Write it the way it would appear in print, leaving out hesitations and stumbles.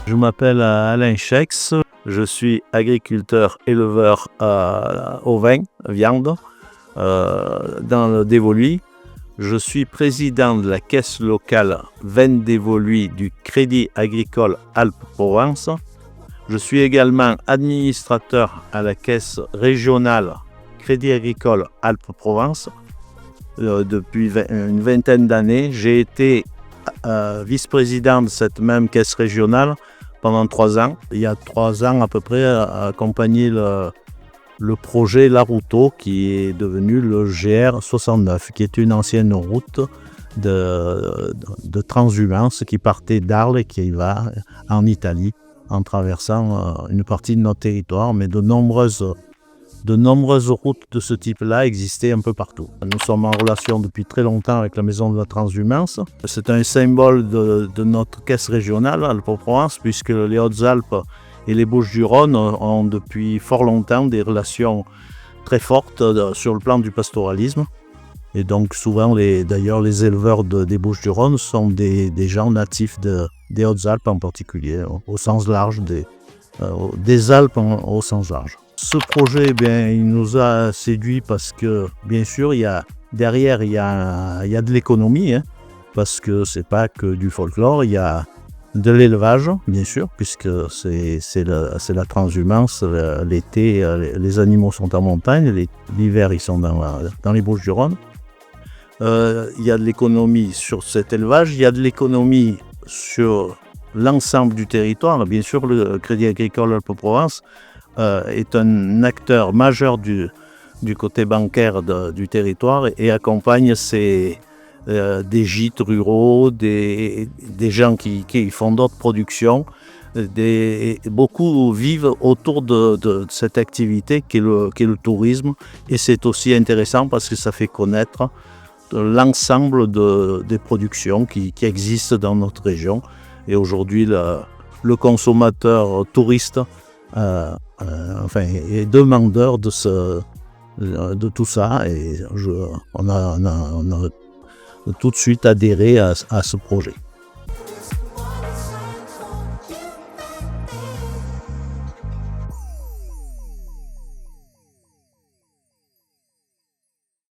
Je m'appelle Alain Chex, je suis agriculteur éleveur au vin, viande, dans le Dévoluy. Je suis président de la caisse locale Vin Dévoluy du Crédit Agricole Alpes-Provence. Je suis également administrateur à la caisse régionale Crédit Agricole Alpes-Provence depuis une vingtaine d'années. J'ai été vice-président de cette même caisse régionale pendant 3 ans. Il y a 3 ans à peu près, accompagné le projet Larouto qui est devenu le GR69, qui est une ancienne route de transhumance qui partait d'Arles et qui va en Italie en traversant une partie de notre territoire, mais de nombreuses routes de ce type-là existaient un peu partout. Nous sommes en relation depuis très longtemps avec la Maison de la Transhumance. C'est un symbole de notre caisse régionale, Alpes-Provence, puisque les Hautes-Alpes et les Bouches-du-Rhône ont depuis fort longtemps des relations très fortes sur le plan du pastoralisme. Et donc souvent, d'ailleurs, les éleveurs des Bouches-du-Rhône sont des gens natifs des Hautes-Alpes en particulier, au sens large, des Alpes au sens large. Ce projet, il nous a séduit parce que, bien sûr, derrière, il y a de l'économie, parce que c'est pas que du folklore, il y a de l'élevage, bien sûr, puisque c'est la transhumance. L'été, les animaux sont en montagne, l'hiver, ils sont dans les Bouches-du-Rhône. Il y a de l'économie sur cet élevage, il y a de l'économie sur l'ensemble du territoire. Bien sûr, le Crédit Agricole Alpes-Provence est un acteur majeur du côté bancaire du territoire et accompagne des gîtes ruraux, des gens qui font d'autres productions. Beaucoup vivent autour de cette activité qui est le tourisme, et c'est aussi intéressant parce que ça fait connaître l'ensemble des productions qui existent dans notre région. Et aujourd'hui, le consommateur touriste est demandeur de tout ça, et on a tout de suite adhéré à ce projet.